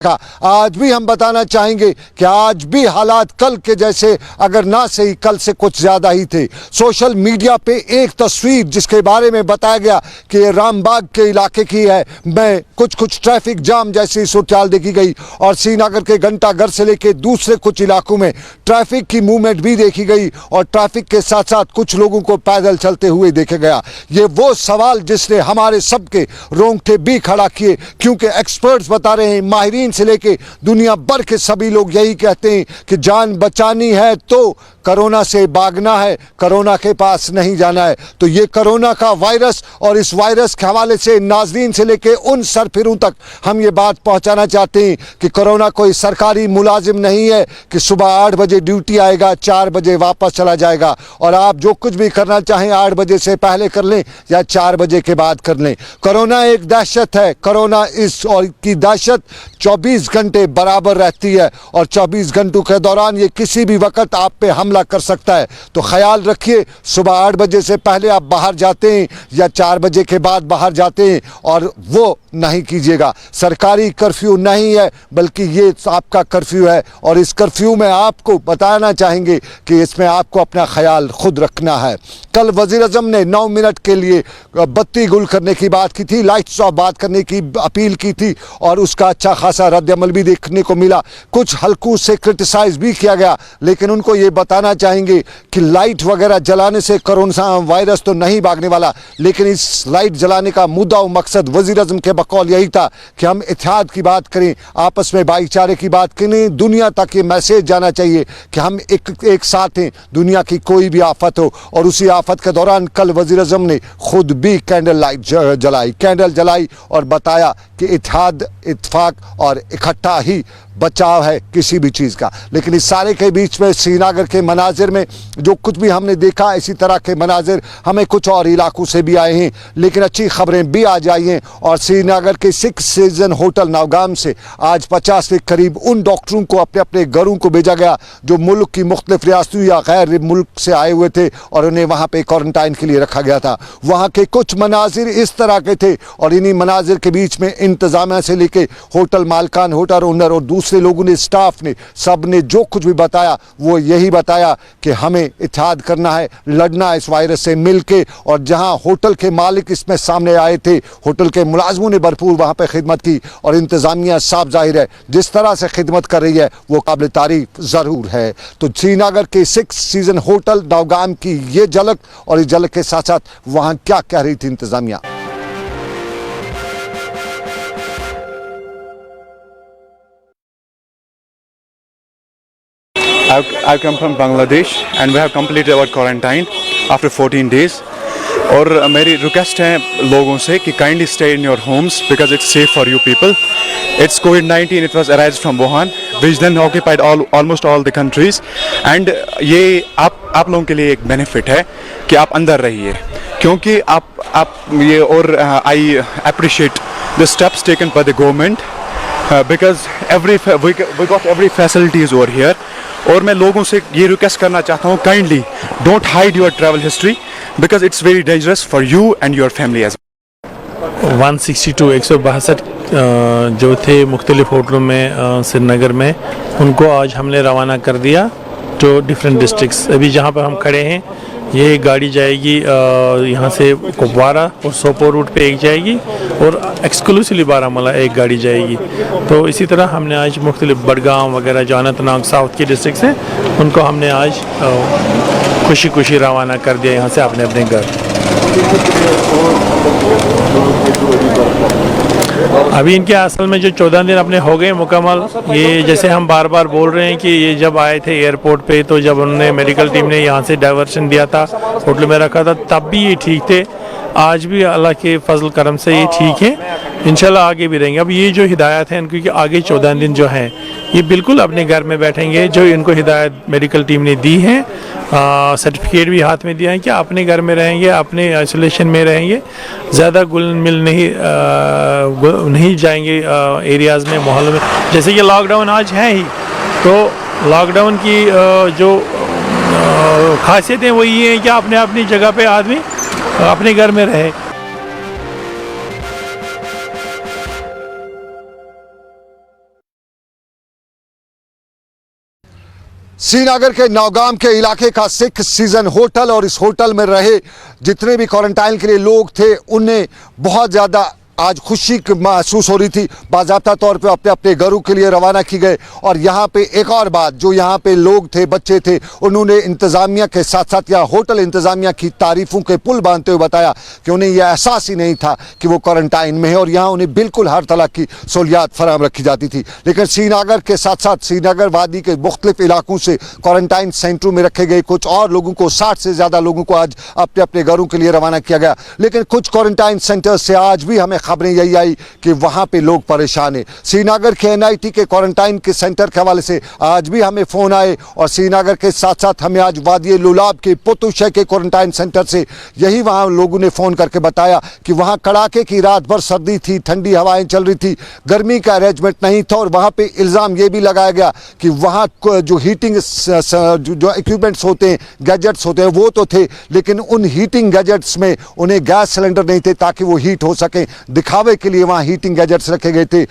का आज भी हम बताना चाहेंगे कि आज भी हालात कल के जैसे अगर ना सही कल से कुछ ज्यादा ही थे। सोशल मीडिया पे एक तस्वीर जिसके बारे में बताया गया कि ये रामबाग के इलाके की है, में कुछ ट्रैफिक जाम जैसी सूरत देखी गई और श्रीनगर के घंटाघर से लेकर दूसरे कुछ इलाकों में ट्रैफिक की मूवमेंट भी देखी गई और ट्रैफिक के साथ साथ कुछ लोगों को पैदल चलते हुए देखा गया। ये वो सवाल जिसने हमारे सबके रोंगटे भी खड़ा किए, क्योंकि एक्सपर्ट्स बता रहे हैं, माहिरीन से लेके दुनिया भर के सभी लोग यही कहते हैं कि जान बचानी है तो कोरोना से भागना है, कोरोना के पास नहीं जाना है। तो ये कोरोना का वायरस और इस वायरस के हवाले से नाजरीन से लेके उन सरफिरों तक हम ये बात पहुंचाना चाहते हैं कि कोरोना कोई सरकारी मुलाजिम नहीं है कि सुबह 8 बजे ड्यूटी आएगा 4 बजे वापस चला जाएगा और आप जो कुछ भी करना चाहें 8 बजे से पहले कर लें या 4 बजे के बाद कर लें। कोरोना एक दहशत है, कोरोना इस और की दहशत 24 घंटे बराबर रहती है और 24 घंटों के दौरान ये किसी भी वक्त आप पे हमला कर सकता है। तो ख्याल रखिए, सुबह 8 बजे से पहले आप बाहर जाते हैं या 4 बजे के बाद बाहर जाते हैं और वो नहीं कीजिएगा। सरकारी कर्फ्यू नहीं है बल्कि ये आपका कर्फ्यू है और इस कर्फ्यू में आपको बताना चाहेंगे कि इसमें आपको अपना ख्याल खुद रखना है। कल वज़ीर आज़म ने 9 मिनट के लिए बत्ती गुल करने की बात की थी, लाइट्स ऑफ बात करने की अपील की थी और उसका अच्छा खासा रद्द-ए-अमल भी देखने को मिला। कुछ हल्कों से क्रिटिसाइज भी किया गया, लेकिन उनको ये बताना चाहेंगे कि लाइट वगैरह जलाने से कोरोना वायरस तो नहीं भागने वाला, लेकिन इस लाइट जलाने का मुद्दा और मकसद वज़ीर आज़म के बकौल यही था कि हम इत्तेहाद की बात करें, आपस में भाईचारे की बात करें। दुनिया तक ये मैसेज जाना चाहिए कि हम एक साथ हैं, दुनिया की कोई भी आफत हो। और उसी आफत के दौरान कल वज़ीर आज़म ने खुद भी कैंडल जलाई और बताया कि इत्तेहाद, इत्तेफाक और इकट्ठा ही बचाव है किसी भी चीज़ का। लेकिन इस सारे के बीच में श्रीनगर के मनाजिर में जो कुछ भी हमने देखा, इसी तरह के मनाजिर हमें कुछ और इलाकों से भी आए हैं, लेकिन अच्छी खबरें भी आज आई हैं। और श्रीनगर के 6 सीजन होटल नवगाम से आज 50 के करीब उन डॉक्टरों को अपने अपने घरों को भेजा गया जो मुल्क की मुख्तलिफ रियासतों या गैर मुल्क से आए हुए थे और उन्हें वहाँ पे क्वारंटाइन के लिए रखा गया था। वहाँ के कुछ मनाजिर इस तरह के थे और इन्हीं मनाजिर के बीच में इंतजामिया से लेके होटल मालकान, होटल ओनर और दूसरे लोगों ने, स्टाफ ने, सब ने जो कुछ भी बताया वो यही बताया कि हमें इत्तेहाद करना है, लड़ना है इस वायरस से मिलके। और जहां होटल के मालिक इसमें सामने आए थे, होटल के मुलाजमों ने भरपूर वहां पे खिदमत की और इंतजामिया साफ जाहिर है जिस तरह से खिदमत कर रही है वो काबिल तारीफ ज़रूर है। तो श्रीनगर के 6 सीजन होटल नवगाम की ये झलक और इस झलक के साथ साथ वहां क्या कह रही थी इंतजामिया। I've come from Bangladesh and we have completed our quarantine after 14 days. और मेरी रिक्वेस्ट है लोगों से कि kindly stay in your homes because it's safe for you people. It's कोविड-19, it was arise from Wuhan which then occupied almost all the countries and ये आप लोगों के लिए एक बेनिफिट है कि आप अंदर रहिए, क्योंकि आप ये और I appreciate the steps taken by the government because we got every facilities over here। और मैं लोगों से ये रिक्वेस्ट करना चाहता हूँ, kindly don't hide your travel history because it's very dangerous for you and your family as. 162 जो थे मुख्तलिफ होटलों में श्रीनगर में, उनको आज हमने रवाना कर दिया टू डिफरेंट डिस्ट्रिक्ट्स। अभी जहाँ पर हम खड़े हैं ये गाड़ी जाएगी यहाँ से कुपवारा और सोपोर रूट पे एक जाएगी और एक्सक्लूसिवली बारामूला एक गाड़ी जाएगी। तो इसी तरह हमने आज मुख्तलिफ बडगाम वगैरह जो अनंतनाग साउथ के डिस्ट्रिक्ट्स हैं उनको हमने आज खुशी रवाना कर दिया यहाँ से अपने अपने घर। अभी इनके असल में जो 14 दिन अपने हो गए मुकम्मल। ये जैसे हम बार बार बोल रहे हैं कि ये जब आए थे एयरपोर्ट पे तो जब उन्होंने मेडिकल टीम ने यहाँ से डाइवर्शन दिया था, होटल में रखा था, तब भी ये ठीक थे। आज भी अल्लाह के फजल करम से ये ठीक है, इंशाल्लाह आगे भी रहेंगे। अब ये जो हिदायत है इनकी कि आगे 14 दिन जो हैं ये बिल्कुल अपने घर में बैठेंगे, जो इनको हिदायत मेडिकल टीम ने दी है, सर्टिफिकेट भी हाथ में दिया है कि अपने घर में रहेंगे, अपने आइसोलेशन में रहेंगे, ज़्यादा घुल मिल नहीं जाएंगे एरियाज़ में, मोहल्लों में। जैसे कि लॉकडाउन आज है ही, तो लॉकडाउन की जो खासियतें वो ये हैं कि अपने अपनी जगह पे आदमी अपने घर में रहे। श्रीनगर के नौगाम के इलाके का सिक्स सीजन होटल और इस होटल में रहे जितने भी क्वारंटाइन के लिए लोग थे उन्हें बहुत ज़्यादा आज खुशी महसूस हो रही थी। बाज़ाब्ता तौर पे अपने अपने घरों के लिए रवाना की गए। और यहाँ पे एक और बात, जो यहाँ पे लोग थे, बच्चे थे, उन्होंने इंतज़ामिया के साथ साथ या होटल इंतज़ामिया की तारीफ़ों के पुल बांधते हुए बताया कि उन्हें यह एहसास ही नहीं था कि वो क्वारंटाइन में है और यहाँ उन्हें बिल्कुल हर तरह की सहूलियात फराहम रखी जाती थी। लेकिन श्रीनगर के साथ साथ श्रीनगर वादी के मुख्तलिफ इलाकों से क्वारंटाइन सेंटरों में रखे गए कुछ और लोगों को, 60 से ज़्यादा लोगों को आज अपने अपने घरों के लिए रवाना किया गया। लेकिन कुछ क्वारंटाइन सेंटर्स से आज भी हमें खबरें यही आई कि वहां पे लोग परेशान हैं। श्रीनगर के एनआईटी के क्वारंटाइन के सेंटर के हवाले से आज भी हमें फोन आए और श्रीनगर के साथ साथ हमें आज वादी लुलाब के पुतुशे के क्वारंटाइन सेंटर से यही वहां लोगों ने फोन करके बताया कि वहां कड़ाके की रात भर सर्दी थी, ठंडी हवाएं चल रही थी, गर्मी का अरेंजमेंट नहीं था और वहां पे इल्ज़ाम ये भी लगाया गया कि वहां जो हीटिंग जो इक्विपमेंट्स होते हैं, गैजेट्स होते हैं, वो तो थे, लेकिन उन हीटिंग गैजेट्स में उन्हें गैस सिलेंडर नहीं थे ताकि वो हीट हो सके। दिखावे के लिए वहाँ हीटिंग गैजेट्स रखे गए थे,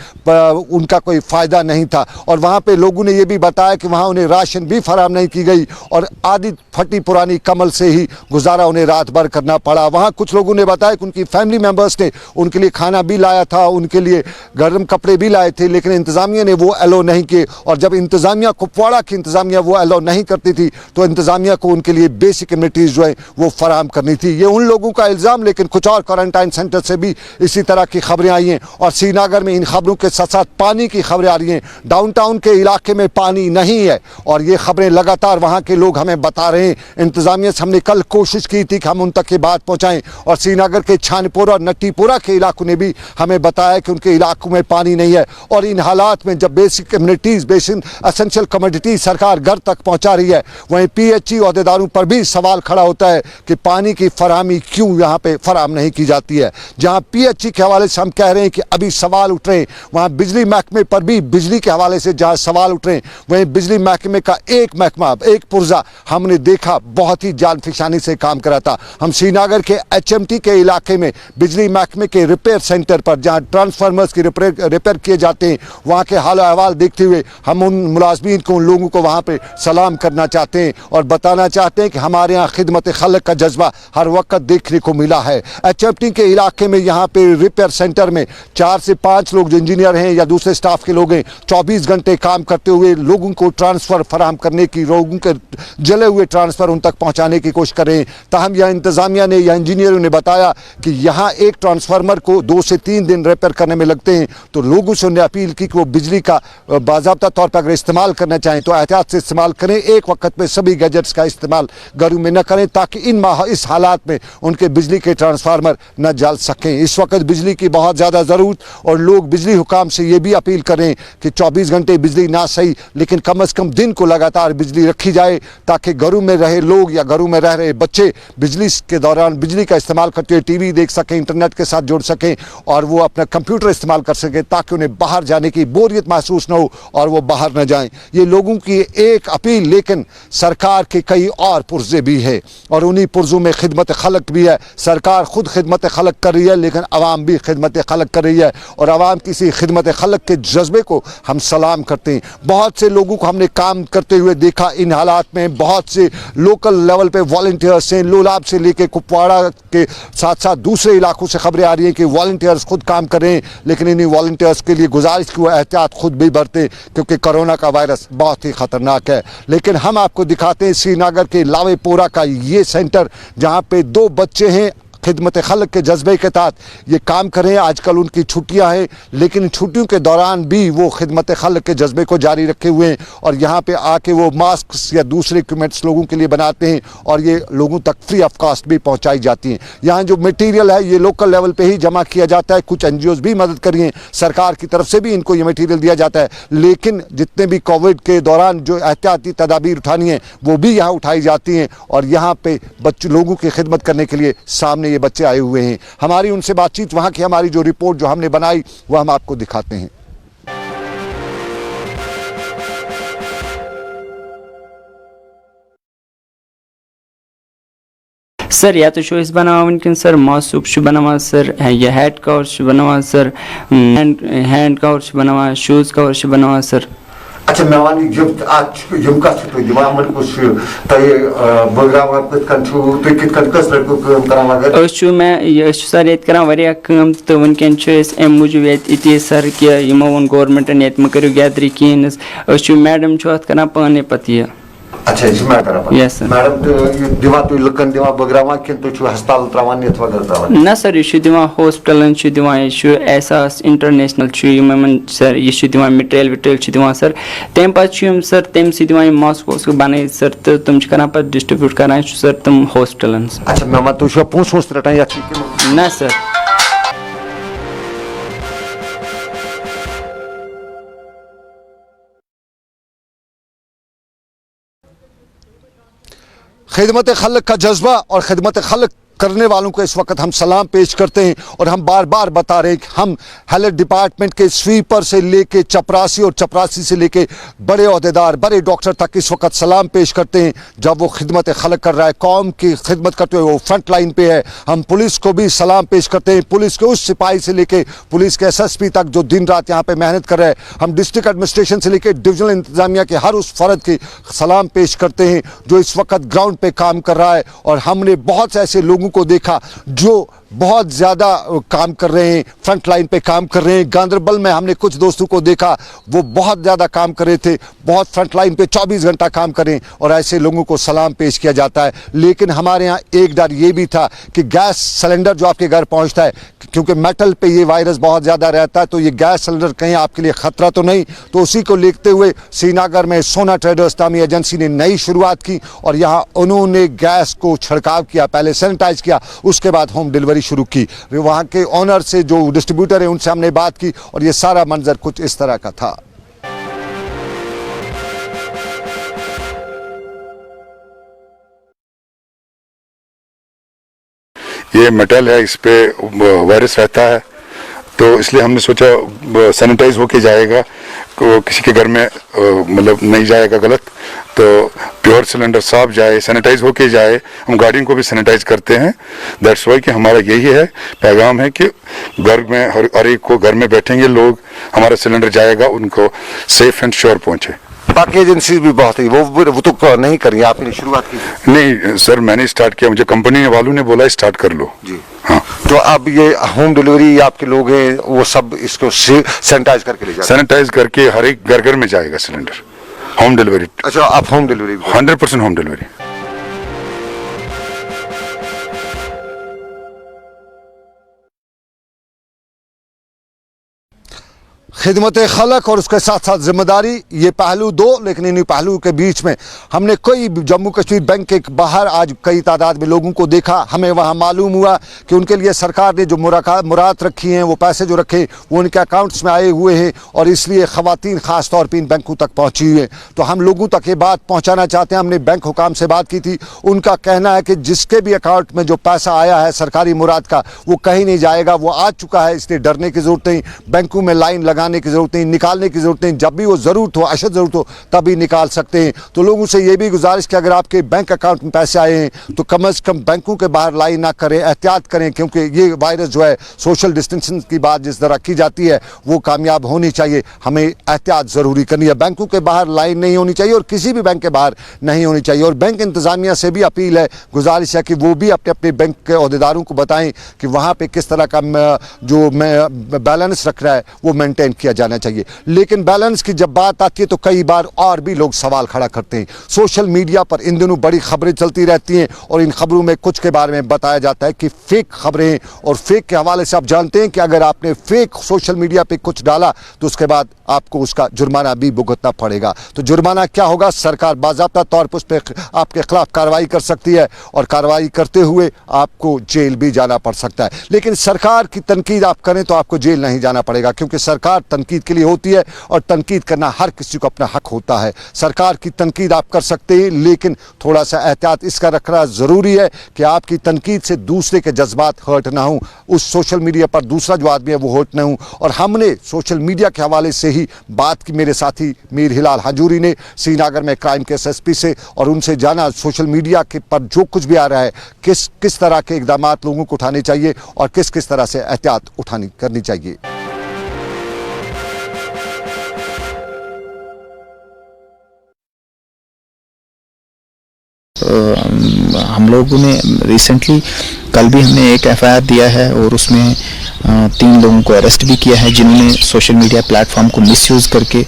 उनका कोई फ़ायदा नहीं था। और वहाँ पे लोगों ने ये भी बताया कि वहाँ उन्हें राशन भी फराहम नहीं की गई और आदि फटी पुरानी कमल से ही गुजारा उन्हें रात भर करना पड़ा। वहाँ कुछ लोगों ने बताया कि उनकी फैमिली मेम्बर्स ने उनके लिए खाना भी लाया था, उनके लिए गर्म कपड़े भी लाए थे, लेकिन इंतज़ामिया ने वो अलो नहीं किए। और जब इंतज़ामिया, कुपवाड़ा की इंतज़ामिया वो अलो नहीं करती थी तो इंतज़ामिया को उनके लिए बेसिक इम्यूनिटीज़ जो है वो फराहम करनी थी। ये उन लोगों का इल्ज़ाम, लेकिन कुछ और क्वारंटाइन सेंटर से भी इसी तरह की खबरें आई हैं। और श्रीनगर में इन खबरों के साथ साथ पानी की खबरें आ रही हैं। डाउनटाउन के इलाके में पानी नहीं है और ये खबरें लगातार वहाँ के लोग हमें बता रहे हैं। इंतज़ामिया से हमने कल कोशिश की थी कि हम उन तक ये बात पहुँचाएँ और श्रीनगर के छानपुरा और नट्टीपुरा के इलाकों ने भी हमें बताया कि उनके इलाकों में पानी नहीं है। और इन हालात में जब basic communities, basic essential commodities सरकार घर तक पहुँचा रही है, वहीं PHE अहदेदारों पर भी सवाल खड़ा होता है कि पानी की फराहमी क्यों यहाँ पे फराहम नहीं की जाती है। जहाँ PHE के हवाले से हम कह रहे हैं कि अभी सवाल उठ रहे हैं, वहाँ बिजली महकमे पर भी बिजली के हवाले से जहाँ सवाल उठ रहे हैं, वहीं बिजली महकमे का एक महकमा, एक पुर्जा हमने देखा बहुत ही जानफिशानी से काम करा था। हम श्रीनगर के HMT के इलाके में बिजली महकमे के रिपेयर सेंटर पर जहाँ ट्रांसफार्मर्स की रिपेयर किए जाते हैं, वहाँ के हाल अहवाल देखते हुए हम उन मुलाजमीन को, उन लोगों को वहाँ पर सलाम करना चाहते हैं और बताना चाहते हैं कि हमारे यहाँ खिदमत खल्क का जज्बा हर वक्त देखने को मिला है। HMT के इलाके में यहाँ पे रिपेयर सेंटर में 4 से 5 लोग जो इंजीनियर हैं या दूसरे स्टाफ के लोग हैं, 24 घंटे काम करते हुए लोगों को ट्रांसफ़र फराहम करने की, लोगों के जले हुए ट्रांसफ़र उन तक पहुंचाने की कोशिश कर रहे हैं। ताहम यहाँ इंतज़ामिया ने या इंजीनियरों ने बताया कि यहाँ एक ट्रांसफार्मर को 2 से 3 दिन रिपेयर करने में लगते हैं। तो लोगों से उन्हें अपील की कि वो बिजली का बाज़ाब्ता तौर पर अगर इस्तेमाल करना चाहें तो एहतियात से इस्तेमाल करें, एक वक्त में सभी गैजेट्स का इस्तेमाल घरों में न करें ताकि इस हालात में उनके बिजली के ट्रांसफार्मर न जल सकें। इस वक्त बिजली की बहुत ज़्यादा ज़रूरत और लोग बिजली हुकाम से ये भी अपील करें कि 24 घंटे बिजली ना सही, लेकिन कम से कम दिन को लगातार बिजली रखी जाए ताकि घरों में रहे लोग या घरों में रह रहे बच्चे बिजली के दौरान बिजली का इस्तेमाल करते हुए टीवी देख सकें, इंटरनेट के साथ जुड़ सकें और वो अपना कंप्यूटर इस्तेमाल कर सकें ताकि उन्हें बाहर जाने की बोरियत महसूस न हो और वो बाहर न जाएं। ये लोगों की एक अपील, लेकिन सरकार के कई और पुर्जे भी है और उन्हीं पुर्जों में खिदमत खलक भी है। सरकार खुद खिदमत खलक कर रही है, लेकिन आवाम भी खिदमत खलक कर रही है और आवाम किसी खिदमत खलक के जज्बे को हम सलाम करते हैं। बहुत से लोगों को हमने काम करते हुए देखा इन हालात में। बहुत से लोकल लेवल पे वॉलंटियर्स हैं, लोलाब से लेके कुपवाड़ा के साथ साथ दूसरे इलाकों से खबरें आ रही हैं कि वॉलंटियर्स खुद काम कर रहे हैं, लेकिन इन्हीं वॉलंटियर्स के लिए गुजारिश की वो एहतियात खुद भी बरतें क्योंकि कोरोना का वायरस बहुत ही ख़तरनाक है। लेकिन हम आपको दिखाते हैं श्रीनगर के लावेपोरा का ये सेंटर जहाँ पे 2 बच्चे हैं खिदमत खल्क के जज्बे के तहत ये काम करें। आजकल उनकी छुट्टियां हैं, लेकिन छुट्टियों के दौरान भी वो खिदमत खल्क के जज्बे को जारी रखे हुए हैं और यहाँ पे आके वो मास्क या दूसरे इक्विपमेंट्स लोगों के लिए बनाते हैं और ये लोगों तक फ्री ऑफ कॉस्ट भी पहुँचाई जाती हैं। यहाँ जो मटीरियल है ये लोकल लेवल पर ही जमा किया जाता है। कुछ NGOs भी मदद करी हैं, सरकार की तरफ से भी इनको ये मटीरियल दिया जाता है, लेकिन जितने भी कोविड के दौरान जो एहतियाती तदाबीर उठानी है वो भी यहाँ उठाई जाती हैं और यहाँ पे बच्चों लोगों की खिदमत करने के लिए सामने ये बच्चे आए हुए हैं। हमारी उनसे बातचीत, वहां की हमारी जो रिपोर्ट जो हमने बनाई वो हम आपको दिखाते हैं। सर या तो शोज बनावा वनकन सर मासूक शु बनावा सर या हेड कवर शु बनावा सर हैंड कवर शु बनावा शूज कवर शु बनावा सर अच्छा मेवानी जब आज यम कथ तो दिवान कुछ तय बगरावा कन छु तो कित कस लड़को काम करा मगर मैं सर ये करान वारिया काम तो वनकन एम मूजूब ये सर कि यमो वन गवर्नमेंटन ये मह करू गैदरी कहें मैडम करान पाने पत अच्छा जी मैं करा Yes, sir. मैडम तो दिवा तो लकन दिवा बगरावा किन तो छु अस्पताल त्रावन यथ वगर त्रावन ना सर यह दिवान हॉस्पिटलन दिवान यह एहसास इंटरनेशनल सर यह दिवान मिटेल विटेल दिवान सर तम पे सर तम सी दिवान मास्क वास्क बन सर तो तुम करान पे डिस्ट्रीब्यूट करान सर तुम हॉस्पिटलन अच्छा मैं तो छु पोस पोस रटन या कि ना सर खिदमत खल्क का जज्बा और खिदमत खल्क करने वालों को इस वक्त हम सलाम पेश करते हैं और हम बार बार बता रहे हैं कि हम हेल्थ डिपार्टमेंट के स्वीपर से लेके चपरासी और चपरासी से लेके बड़े ओहदेदार बड़े डॉक्टर तक इस वक्त सलाम पेश करते हैं जब वो खिदमत खल्क कर रहा है, कौम की खिदमत करते हुए वो फ्रंट लाइन पे है। हम पुलिस को भी सलाम पेश करते हैं, पुलिस के उस सिपाही से लेके पुलिस के SSP तक जो दिन रात यहाँ पे मेहनत कर रहे हैं। हम डिस्ट्रिक्ट एडमिनिस्ट्रेशन से लेके डिविजनल इंतजामिया के हर उस फर्द की सलाम पेश करते हैं जो इस वक्त ग्राउंड पे काम कर रहा है। और हमने बहुत से ऐसे लोगों को देखा जो बहुत ज़्यादा काम कर रहे हैं, फ्रंट लाइन पे काम कर रहे हैं। गांदरबल में हमने कुछ दोस्तों को देखा वो बहुत ज़्यादा काम कर रहे थे, बहुत फ्रंट लाइन पे 24 घंटा काम कर रहे हैं और ऐसे लोगों को सलाम पेश किया जाता है। लेकिन हमारे यहाँ एक डर ये भी था कि गैस सिलेंडर जो आपके घर पहुँचता है, क्योंकि मेटल पे ये वायरस बहुत ज़्यादा रहता है, तो ये गैस सिलेंडर कहीं आपके लिए ख़तरा तो नहीं। तो उसी को देखते हुए श्रीनगर में सोना ट्रेडर्स नामी एजेंसी ने नई शुरुआत की और यहाँ उन्होंने गैस को छिड़काव किया, पहले सैनिटाइज किया, उसके बाद होम डिलीवरी शुरू की। वहाँ के ओनर से जो डिस्ट्रीब्यूटर है उनसे हमने बात की और ये सारा मंजर कुछ इस तरह का था। ये मेटल है, इस पे वायरस रहता है, तो इसलिए हमने सोचा सैनिटाइज होके जाएगा, किसी के घर में मतलब नहीं जाएगा गलत, तो प्योर सिलेंडर साफ जाए, सैनिटाइज होके जाए। हम गाड़ियों को भी सैनिटाइज करते हैं। दैट्स वाई कि हमारा यही है, पैगाम है कि घर में हर एक को, घर में बैठेंगे लोग, हमारा सिलेंडर जाएगा, उनको सेफ एंड श्योर पहुंचे। बाकी एजेंसी भी बहुत है, वो तो नहीं करेंगे, आपने शुरुआत की? नहीं सर, मैंने स्टार्ट किया, मुझे कंपनी वालों ने बोला स्टार्ट कर लो जी। हाँ, तो अब ये होम डिलीवरी आपके लोग हैं वो सब इसको सैनिटाइज करके ले जाते हैं? सैनिटाइज करके हर एक घर घर में जाएगा सिलेंडर, होम डिलीवरी। अच्छा, आप होम डिलीवरी 100% होम डिलीवरी। खिदमत खलक और उसके साथ साथ जिम्मेदारी, ये पहलू दो, लेकिन इन्हीं पहलू के बीच में हमने कई जम्मू कश्मीर बैंक के बाहर आज कई तादाद में लोगों को देखा। हमें वहाँ मालूम हुआ कि उनके लिए सरकार ने जो मुराद रखी हैं, वो पैसे जो रखे वो उनके अकाउंट्स में आए हुए हैं और इसलिए ख़वातीन ख़ास तौर पर इन बैंकों तक पहुँची हुई हैं। तो हम लोगों तक ये बात पहुँचाना चाहते हैं। हमने बैंक हुकाम से बात की थी, उनका कहना है कि जिसके भी अकाउंट में जो पैसा आया है सरकारी मुराद का, वो कहीं नहीं जाएगा, वो आ चुका है, इसलिए डरने की ज़रूरत नहीं, बैंकों में लाइन लगाने की जरूरत नहीं, निकालने की जरूरत नहीं। जब भी वो जरूरत हो, अशद जरूरत हो, तभी निकाल सकते हैं। तो लोगों से ये भी गुजारिश कि अगर आपके बैंक अकाउंट में पैसे आए हैं तो कम से कम बैंकों के बाहर लाइन ना करें, एहतियात करें, क्योंकि ये वायरस जो है सोशल डिस्टेंसिंग की बात जिस तरह की जाती है वो कामयाब होनी चाहिए। हमें एहतियात ज़रूरी करनी है, बैंकों के बाहर लाइन नहीं होनी चाहिए और किसी भी बैंक के बाहर नहीं होनी चाहिए। और बैंक इंतज़ामिया से भी अपील है, गुजारिश है कि वो भी अपने अपने बैंक के अहदेदारों को बताएं कि वहाँ पर किस तरह का जो बैलेंस रख रहा है वो मेनटेन किया जाना चाहिए। लेकिन बैलेंस की जब बात आती है तो कई बार और भी लोग सवाल खड़ा करते हैं। सोशल मीडिया पर इन दिनों बड़ी खबरें चलती रहती हैं और इन खबरों में कुछ के बारे में बताया जाता है कि फेक खबरें, और फेक के हवाले से आप जानते हैं कि अगर आपने फेक सोशल मीडिया पे कुछ डाला तो उसके बाद आपको उसका जुर्माना भी भुगतना पड़ेगा। तो जुर्माना क्या होगा? सरकार बाज़ाब्ता तौर पर उस पर आपके खिलाफ कार्रवाई कर सकती है और कार्रवाई करते हुए आपको जेल भी जाना पड़ सकता है। लेकिन सरकार की तनकीद आप करें तो आपको जेल नहीं जाना पड़ेगा, क्योंकि सरकार तनकीद के लिए होती है और तनकीद करना हर किसी को अपना हक होता है। सरकार की तनकीद आप कर सकते हैं, लेकिन थोड़ा सा एहतियात इसका रखना ज़रूरी है कि आपकी तनकीद से दूसरे के जज्बात हर्ट ना हों, उस सोशल मीडिया पर दूसरा जो आदमी है वो हर्ट ना हो। और हमने सोशल मीडिया के हवाले से ही बात की मेरे साथी मीर हिलाल हजूरी ने श्रीनगर में क्राइम के SSP से, और उनसे जाना सोशल मीडिया के पर जो कुछ भी आ रहा है किस तरह के इक़दाम लोगों को उठाने चाहिए और किस तरह से एहतियात करनी चाहिए। हम लोगों ने रिसेंटली कल भी हमने एक एफआईआर दिया है और उसमें 3 लोगों को अरेस्ट भी किया है जिन्होंने सोशल मीडिया प्लेटफॉर्म को मिसयूज़ करके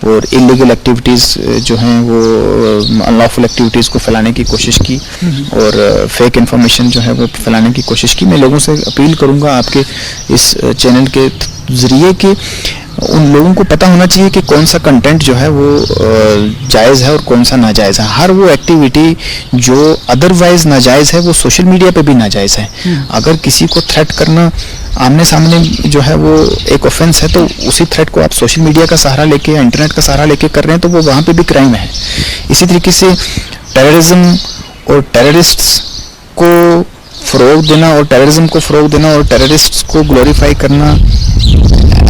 और इलीगल एक्टिविटीज़ जो हैं वो अनलॉफुल एक्टिविटीज़ को फैलाने की कोशिश की और फेक इन्फॉर्मेशन जो है वो फैलाने की कोशिश की। मैं लोगों से अपील करूंगा आपके इस चैनल के ज़रिए कि उन लोगों को पता होना चाहिए कि कौन सा कंटेंट जो है वो जायज़ है और कौन सा नाजायज़ है। हर वो एक्टिविटी जो अदरवाइज नाजायज़ है वो सोशल मीडिया पे भी नाजायज़ है। अगर किसी को थ्रेट करना आमने सामने जो है वो एक ऑफेंस है तो उसी थ्रेट को आप सोशल मीडिया का सहारा लेके या इंटरनेट का सहारा लेके कर रहे हैं तो वो वहाँ पे भी क्राइम है। इसी तरीके से टेररिज्म और टेररिस्ट्स को फ़रोग देना और टेररिज्म को फ़रोग देना और टेररिस्ट्स को ग्लोरीफाई करना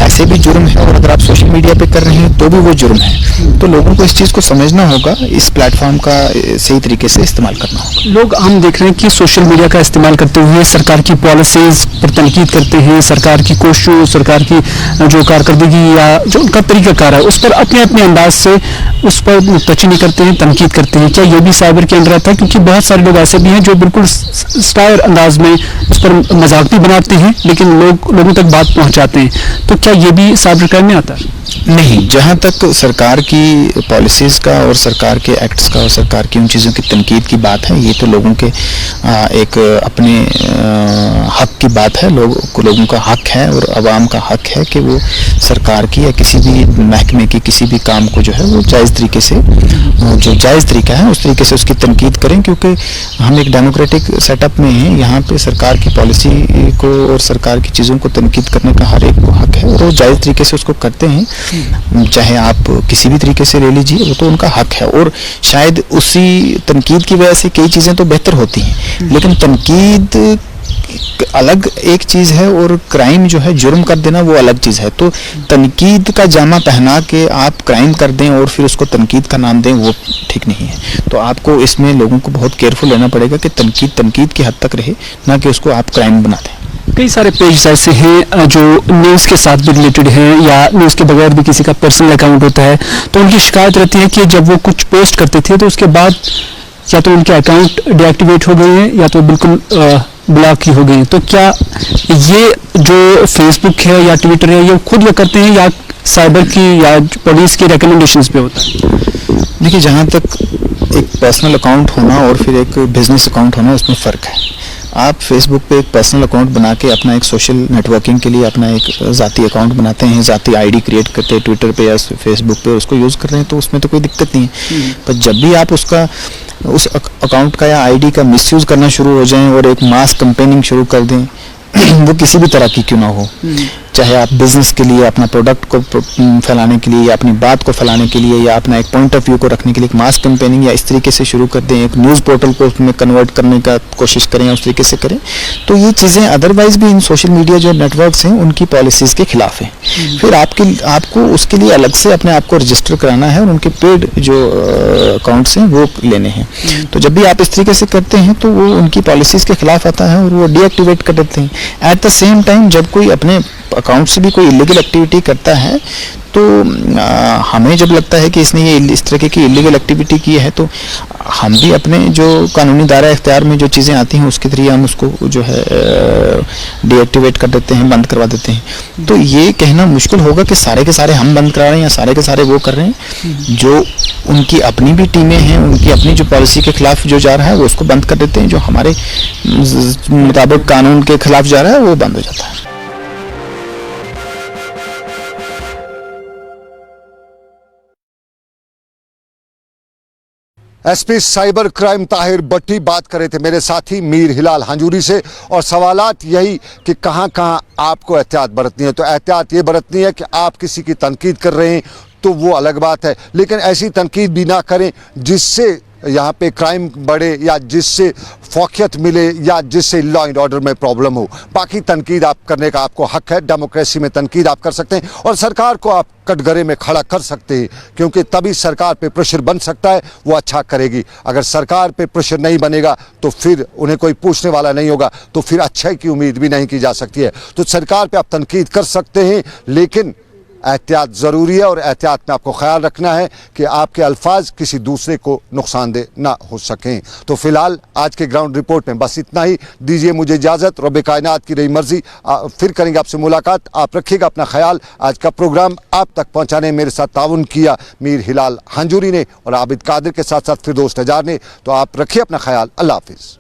ऐसे भी जुर्म है और अगर आप सोशल मीडिया पे कर रहे हैं तो भी वो जुर्म है। तो लोगों को इस चीज़ को समझना होगा, इस प्लेटफॉर्म का सही तरीके से इस्तेमाल करना होगा। लोग हम देख रहे हैं कि सोशल मीडिया का इस्तेमाल करते हुए सरकार की पॉलिसीज़ पर तनकीद करते हैं, सरकार की कोशिशों, सरकार की जो कारकर्दगी या जो उनका तरीक़ाकार है उस पर अपने अपने अंदाज से उस पर नुक्ताचीनी करते हैं, तनकीद करते हैं। क्या ये भी साइबर के अंदर आता है? क्योंकि बहुत सारे लोग ऐसे भी हैं जो बिल्कुल स्टाइल अंदाज में उस पर मजाक भी बनाते हैं लेकिन लोगों तक बात पहुँचाते हैं। तो क्या ये भी साइबर क्राइम में आता है? नहीं, जहाँ तक सरकार की पॉलिसीज़ का और सरकार के एक्ट्स का और सरकार की उन चीज़ों की तनकीद की बात है, ये तो लोगों के एक अपने हक की बात है। लोगों का हक है और आवाम का हक है कि वो सरकार की या किसी भी महकमे की किसी भी काम को जो है वो जायज़ तरीके से, जो जायज़ तरीका है उस तरीके से उसकी तनकीद करें। क्योंकि हम एक डेमोक्रेटिक सेटअप में हैं, यहाँ पे सरकार की पॉलिसी को और सरकार की चीज़ों को तनकीद करने का हर एक को हक है और वो जायज़ तरीके से उसको करते हैं। चाहे आप किसी भी तरीके से ले लीजिए, वो तो उनका हक है और शायद उसी तनकीद की वजह से कई चीज़ें तो बेहतर होती हैं। लेकिन तनकीद अलग एक चीज़ है और क्राइम जो है जुर्म कर देना वो अलग चीज़ है। तो तनकीद का जामा पहना के आप क्राइम कर दें और फिर उसको तनकीद का नाम दें वो ठीक नहीं है। तो आपको इसमें लोगों को बहुत केयरफुल रहना पड़ेगा कि तनकीद की हद तक रहे, ना कि उसको आप क्राइम बना दें। कई सारे पेज ऐसे हैं जो न्यूज़ के साथ भी रिलेटेड हैं या न्यूज़ के बगैर भी किसी का पर्सनल अकाउंट होता है, तो उनकी शिकायत रहती है कि जब वो कुछ पोस्ट करते थे तो उसके बाद या तो उनके अकाउंट डीएक्टिवेट हो गए हैं या तो बिल्कुल ब्लॉक ही हो गए हैं। तो क्या ये जो फेसबुक है या ट्विटर है ये खुद ये करते हैं या साइबर की या पुलिस की रिकमेंडेशंस पे होता है? देखिए, जहाँ तक एक पर्सनल अकाउंट होना और फिर एक बिजनेस अकाउंट होना उसमें फ़र्क है। आप फेसबुक पे एक पर्सनल अकाउंट बना के अपना एक सोशल नेटवर्किंग के लिए अपना एक ज़ाती अकाउंट बनाते हैं, ज़ाती आईडी क्रिएट करते हैं ट्विटर पे या फेसबुक पे, उसको यूज़ कर रहे हैं तो उसमें तो कोई दिक्कत नहीं है। पर जब भी आप उस अकाउंट का या आईडी का मिसयूज़ करना शुरू हो जाएं और एक मास कैंपेनिंग शुरू कर दें वो किसी भी तरह की क्यों ना हो, चाहे आप बिजनेस के लिए अपना प्रोडक्ट को फैलाने के लिए या अपनी बात को फैलाने के लिए या अपना एक पॉइंट ऑफ व्यू को रखने के लिए एक मास कैंपेनिंग या इस तरीके से शुरू कर दें, एक न्यूज़ पोर्टल को उसमें कन्वर्ट करने का कोशिश करें या उस तरीके से करें, तो ये चीज़ें अदरवाइज भी इन सोशल मीडिया जो नेटवर्क्स हैं उनकी पॉलिसीज़ के खिलाफ हैं। फिर आपको उसके लिए अलग से अपने आप को रजिस्टर कराना है और उनके पेड जो अकाउंट्स हैं वो लेने हैं। तो जब भी आप इस तरीके से करते हैं तो वो उनकी पॉलिसीज़ के खिलाफ आता है और वो डीएक्टिवेट कर देते हैं। एट द सेम टाइम जब कोई अपने अकाउंट से भी कोई इलीगल एक्टिविटी करता है तो हमें जब लगता है कि इसने ये इस तरह की इलीगल एक्टिविटी की है तो हम भी अपने जो कानूनी दायरा इख्तियार में जो चीज़ें आती हैं उसके जरिए हम उसको जो है डीएक्टिवेट कर देते हैं, बंद करवा देते हैं। तो ये कहना मुश्किल होगा कि सारे के सारे हम बंद करा रहे हैं या सारे के सारे वो कर रहे हैं। जो उनकी अपनी भी टीमें हैं, उनकी अपनी जो पॉलिसी के खिलाफ जो जा रहा है वो उसको बंद कर देते हैं, जो हमारे मुताबिक कानून के खिलाफ जा रहा है वो बंद हो जाता है। एसपी साइबर क्राइम ताहिर भट्टी बात कर रहे थे मेरे साथी मीर हिलाल हांजूरी से, और सवालात यही कि कहाँ कहाँ आपको एहतियात बरतनी है। तो एहतियात ये बरतनी है कि आप किसी की तनकीद कर रहे हैं तो वो अलग बात है, लेकिन ऐसी तनकीद भी ना करें जिससे यहाँ पे क्राइम बढ़े या जिससे फौकियत मिले या जिससे लॉ एंड ऑर्डर में प्रॉब्लम हो। बाकी तनकीद आप करने का आपको हक है, डेमोक्रेसी में तनकीद आप कर सकते हैं और सरकार को आप कटघरे में खड़ा कर सकते हैं, क्योंकि तभी सरकार पे प्रेशर बन सकता है, वो अच्छा करेगी। अगर सरकार पे प्रेशर नहीं बनेगा तो फिर उन्हें कोई पूछने वाला नहीं होगा, तो फिर अच्छाई की उम्मीद भी नहीं की जा सकती है। तो सरकार पे आप तनकीद कर सकते हैं, लेकिन एहतियात ज़रूरी है और एहतियात में आपको ख्याल रखना है कि आपके अल्फाज किसी दूसरे को नुकसानदेह ना हो सकें। तो फिलहाल आज के ग्राउंड रिपोर्ट में बस इतना ही। दीजिए मुझे इजाज़त, रब कायनात की रही मर्जी। फिर करेंगे आपसे मुलाकात। आप रखिएगा अपना ख्याल। आज का प्रोग्राम आप तक पहुँचाने मेरे साथ ताउन किया मीर हिलाल हंजूरी ने और आबिद कादिर के साथ साथ फिरदौस नजार ने। तो आप रखिए अपना ख्याल। अल्लाह हाफिज़।